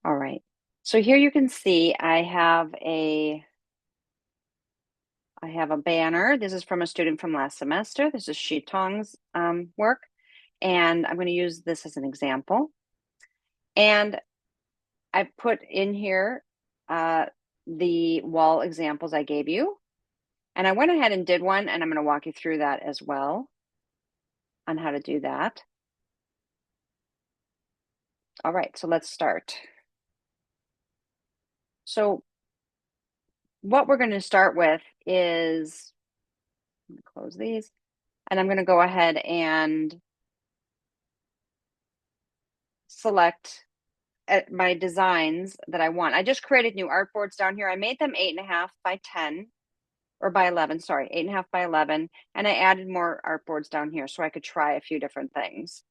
All right. So here you can see I have a banner. This is from a student from last semester. This is Shitong's work, and I'm going to use this as an example. And I put in here the wall examples I gave you. And I went ahead and did one, and I'm going to walk you through that as well on how to do that. All right, so let's start. So what we're going to start with is, I'm going to close these, and I'm going to go ahead and select my designs that I want. I just created new artboards down here. I made them 8.5 by 10, or by 11, sorry, 8.5 by 11, and I added more artboards down here so I could try a few different things.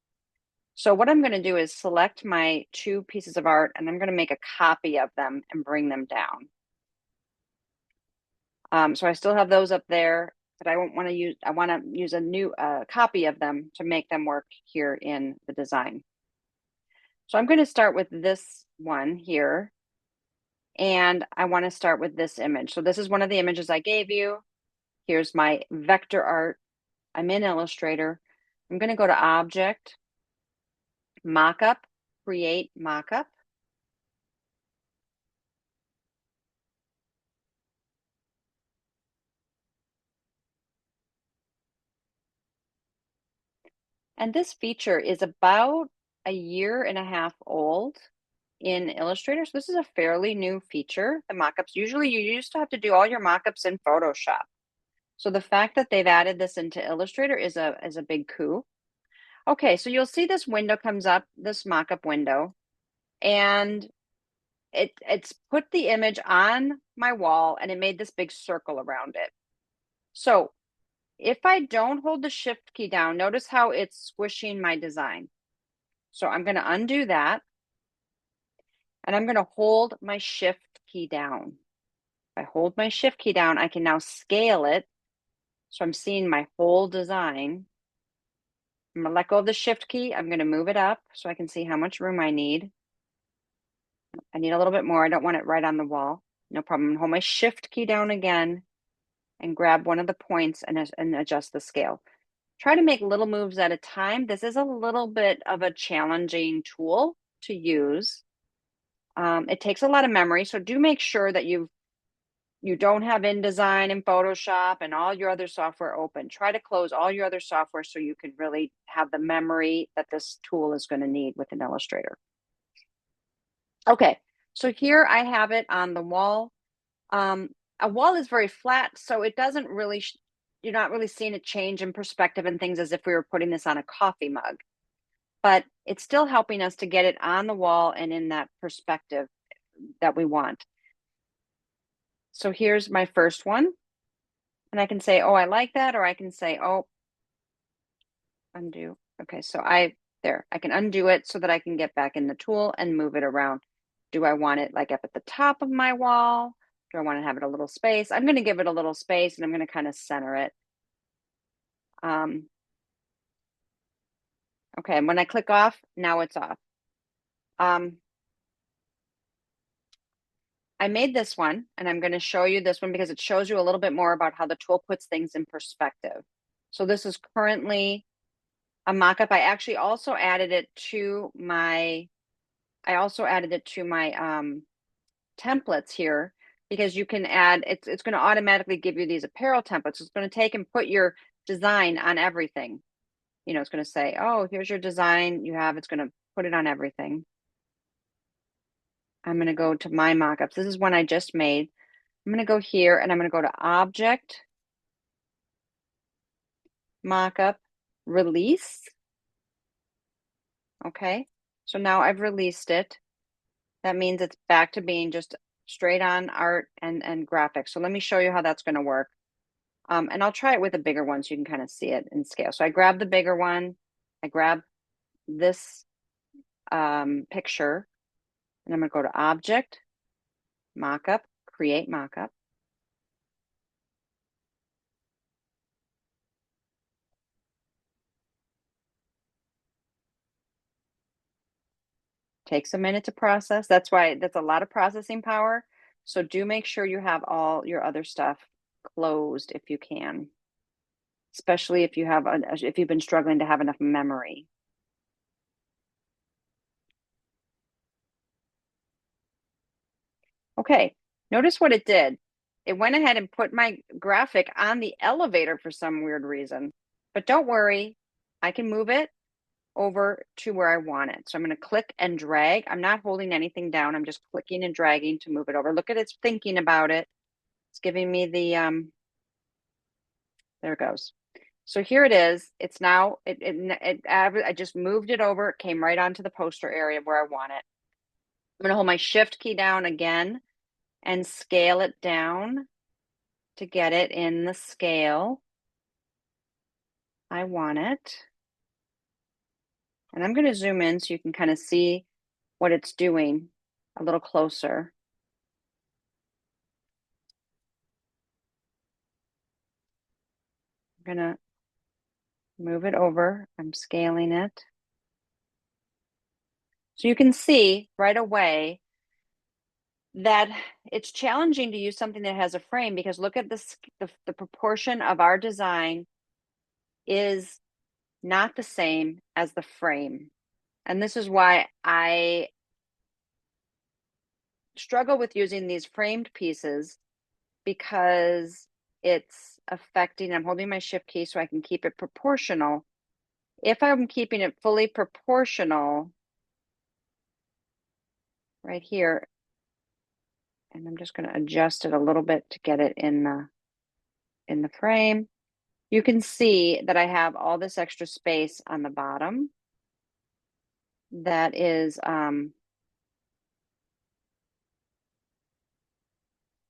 So what I'm going to do is select my 2 pieces of art, and I'm going to make a copy of them and bring them down. So I still have those up there, but I want to use a new copy of them to make them work here in the design. So I'm going to start with this one here, and I want to start with this image. So this is one of the images I gave you. Here's my vector art. I'm in Illustrator. I'm going to go to Object, Mockup, Create Mockup. And this feature is about a year and a half old in Illustrator. So this is a fairly new feature, the mockups. Usually you used to have to do all your mockups in Photoshop. So the fact that they've added this into Illustrator is a big coup. Okay, so you'll see this window comes up, this mockup window, and it's put the image on my wall and it made this big circle around it. So if I don't hold the shift key down, notice how it's squishing my design. So I'm going to undo that, and I'm going to hold my shift key down. If I hold my shift key down, I can now scale it. So I'm seeing my whole design. I'm going to let go of the shift key. I'm going to move it up so I can see how much room I need. I need a little bit more. I don't want it right on the wall. No problem. I'm going to hold my shift key down again and grab one of the points and adjust the scale. Try to make little moves at a time. This is a little bit of a challenging tool to use. It takes a lot of memory, so do make sure that you don't have InDesign and Photoshop and all your other software open. Try to close all your other software so you can really have the memory that this tool is going to need with an Illustrator. Okay, so here I have it on the wall. A wall is very flat, so it doesn't really, you're not really seeing it change in perspective and things as if we were putting this on a coffee mug. But it's still helping us to get it on the wall and in that perspective that we want. So here's my first one. And I can say, oh, I like that, or I can say, oh, undo. Okay, so I can undo it so that I can get back in the tool and move it around. Do I want it like up at the top of my wall? Do I want to have it a little space? I'm going to give it a little space, and I'm going to kind of center it. Okay, and when I click off, now it's off. I made this one, and I'm going to show you this one because it shows you a little bit more about how the tool puts things in perspective. So this is currently a mock-up. I actually also added it to my templates here, because you can add, it's going to automatically give you these apparel templates. It's going to take and put your design on everything. You know, it's going to say, oh, here's your design you have. It's going to put it on everything. I'm going to go to my mockups. This is one I just made. I'm going to go here and I'm going to go to Object, Mockup, Release. Okay, so now I've released it. That means it's back to being just straight on art and graphics. So let me show you how that's going to work. And I'll try it with a bigger one so you can kind of see it in scale. So I grab the bigger one. I grab this picture, and I'm going to go to Object, Mockup, Create Mockup. Takes a minute to process. That's why that's a lot of processing power. So do make sure you have all your other stuff closed if you can, especially if if you've been struggling to have enough memory. Okay, notice what it did. It went ahead and put my graphic on the elevator for some weird reason. But don't worry, I can move it over to where I want it. So I'm going to click and drag. I'm not holding anything down. I'm just clicking and dragging to move it over. Look at it's thinking about it. It's giving me the, there it goes. So here it is. It's now, I just moved it over. It came right onto the poster area where I want it. I'm going to hold my shift key down again and scale it down to get it in the scale I want it. And I'm going to zoom in so you can kind of see what it's doing a little closer. I'm going to move it over. I'm scaling it. So you can see right away that it's challenging to use something that has a frame because look at this, the proportion of our design is not the same as the frame. And this is why I struggle with using these framed pieces because it's affecting, I'm holding my shift key so I can keep it proportional. If I'm keeping it fully proportional right here, and I'm just going to adjust it a little bit to get it in the frame. You can see that I have all this extra space on the bottom that is, and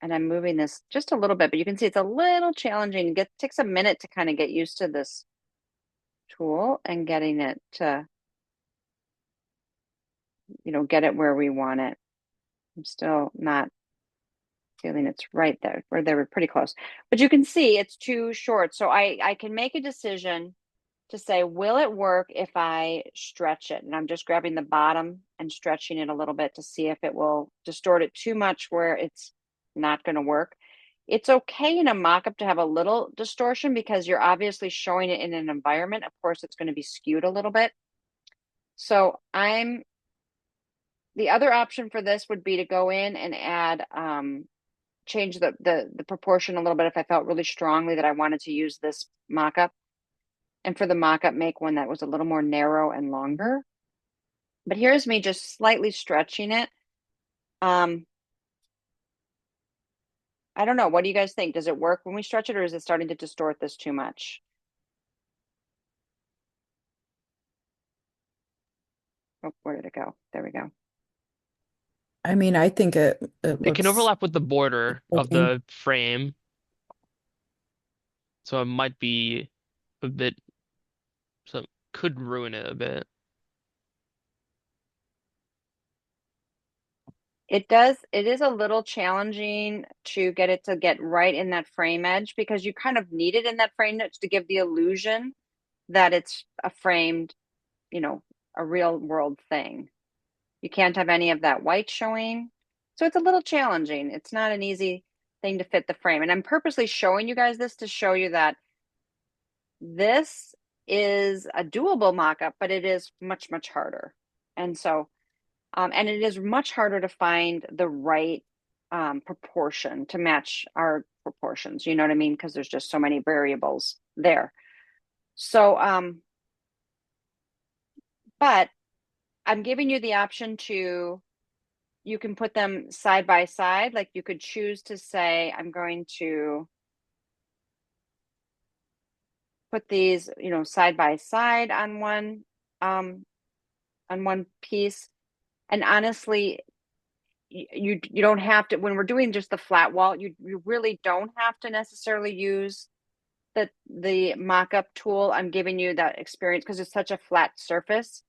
I'm moving this just a little bit, but you can see it's a little challenging. It takes a minute to kind of get used to this tool and getting it to, get it where we want it. I'm still not feeling it's right there, where they were pretty close. But you can see it's too short. So I can make a decision to say, will it work if I stretch it? And I'm just grabbing the bottom and stretching it a little bit to see if it will distort it too much where it's not going to work. It's okay in a mock-up to have a little distortion because you're obviously showing it in an environment. Of course, it's going to be skewed a little bit. So the other option for this would be to go in and add, change the proportion a little bit if I felt really strongly that I wanted to use this mock-up. And for the mock-up, make one that was a little more narrow and longer. But here's me just slightly stretching it. I don't know. What do you guys think? Does it work when we stretch it, or is it starting to distort this too much? Oh, where did it go? There we go. I mean, I think it It can looks overlap with the border of looking. the frame, so it might be a bit, so could ruin it a bit. It does. It is a little challenging to get it to get right in that frame edge because you kind of need it in that frame edge to give the illusion that it's a framed, a real world thing. You can't have any of that white showing. So it's a little challenging. It's not an easy thing to fit the frame. And I'm purposely showing you guys this to show you that this is a doable mock-up, but it is much, much harder. And so, and it is much harder to find the right proportion to match our proportions. You know what I mean? Because there's just so many variables there. So, but I'm giving you the option to, you can put them side by side. Like you could choose to say, I'm going to put these, side by side on one piece. And honestly, you don't have to, when we're doing just the flat wall, you really don't have to necessarily use the mock-up tool. I'm giving you that experience because it's such a flat surface.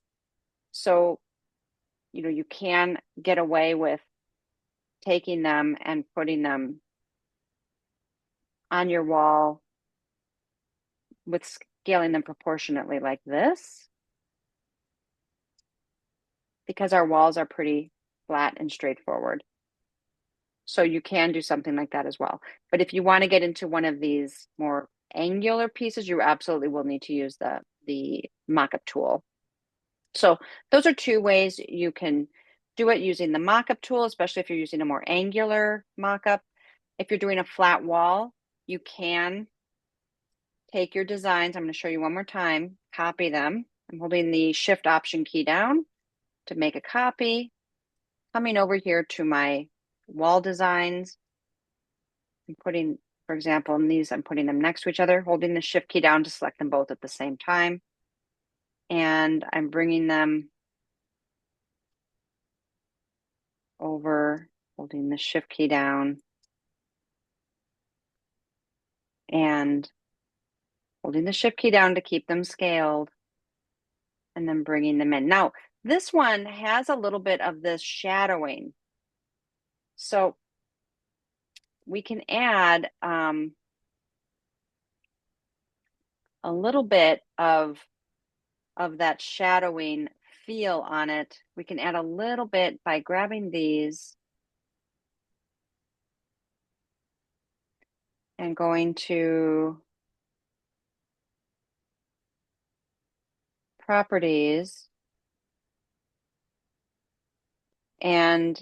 So, you can get away with taking them and putting them on your wall with scaling them proportionately like this. because our walls are pretty flat and straightforward. So you can do something like that as well. But if you want to get into one of these more angular pieces, you absolutely will need to use the mockup tool. So those are two ways you can do it using the mockup tool, especially if you're using a more angular mockup. If you're doing a flat wall, you can take your designs. I'm going to show you one more time, copy them. I'm holding the Shift Option key down to make a copy. Coming over here to my wall designs. I'm putting, for example, in these, I'm putting them next to each other, holding the Shift key down to select them both at the same time. And I'm bringing them over, holding the Shift key down and holding the Shift key down to keep them scaled and then bringing them in. Now, this one has a little bit of this shadowing. So we can add a little bit of that shadowing feel on it. We can add a little bit by grabbing these and going to properties and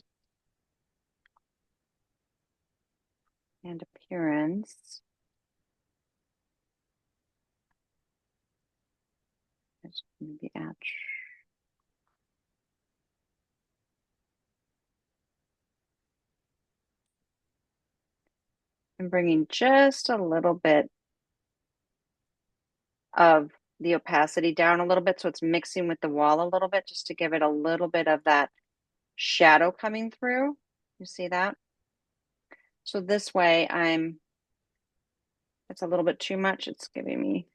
appearance. Maybe add. I'm bringing just a little bit of the opacity down a little bit, so it's mixing with the wall a little bit, just to give it a little bit of that shadow coming through. You see that? So this way it's a little bit too much. It's giving me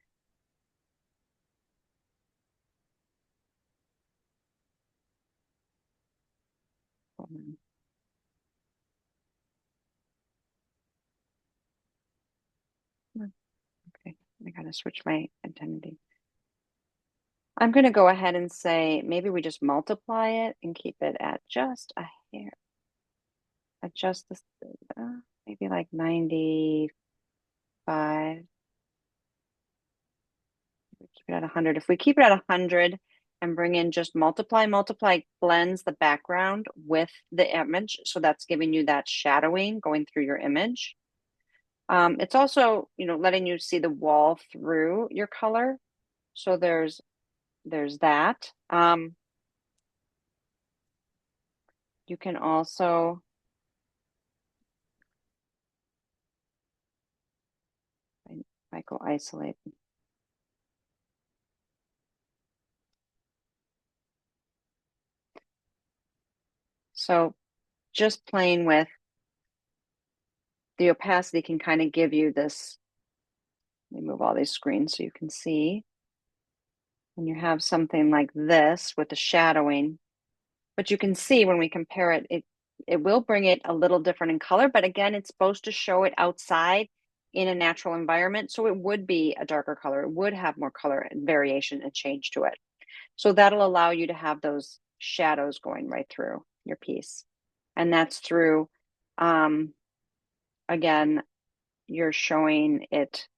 okay, I gotta switch my identity. I'm going to go ahead and say maybe we just multiply it and keep it at just a hair. Adjust this, maybe like 95. Keep it at 100. If we keep it at 100 and bring in just multiply blends the background with the image. So that's giving you that shadowing going through your image. It's also, letting you see the wall through your color. So there's that. You can also I go isolate. So just playing with the opacity can kind of give you this. Let me move all these screens so you can see. When you have something like this with the shadowing, but you can see when we compare it, it will bring it a little different in color, but again, it's supposed to show it outside in a natural environment. So it would be a darker color. It would have more color and variation and change to it. So that'll allow you to have those shadows going right through your piece. And that's through, again, you're showing it,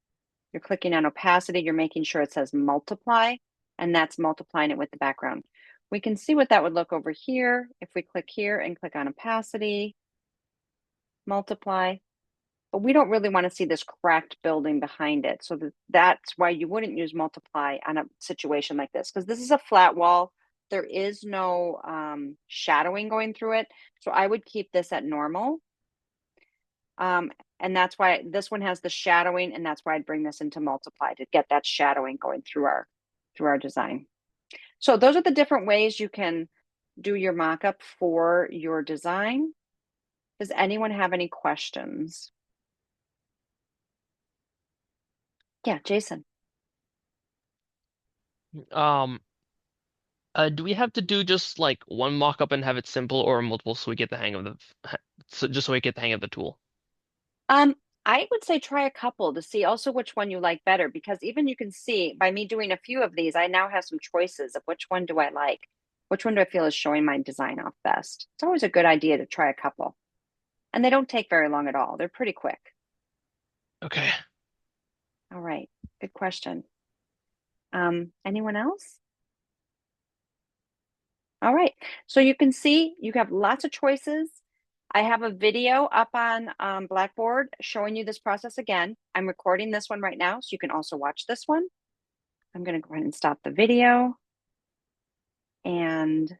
you're clicking on opacity, you're making sure it says multiply, and that's multiplying it with the background. We can see what that would look over here. If we click here and click on opacity, multiply, but we don't really want to see this cracked building behind it. So that's why you wouldn't use multiply on a situation like this, because this is a flat wall. There is no shadowing going through it. So I would keep this at normal. And that's why this one has the shadowing, and that's why I'd bring this into multiply to get that shadowing going through our design. So those are the different ways you can do your mock-up for your design. Does anyone have any questions? Yeah, Jason. Um, do we have to do just like one mock-up and have it simple, or multiple so we get the hang of just so we get the hang of the tool? Um, I would say try a couple to see also which one you like better, because even you can see by me doing a few of these, I now have some choices of which one do I like. Which one do I feel is showing my design off best? It's always a good idea to try a couple. And they don't take very long at all. They're pretty quick. Okay. All right. Good question. Anyone else? All right. So you can see you have lots of choices. I have a video up on Blackboard showing you this process again. I'm recording this one right now, so you can also watch this one. I'm going to go ahead and stop the video. And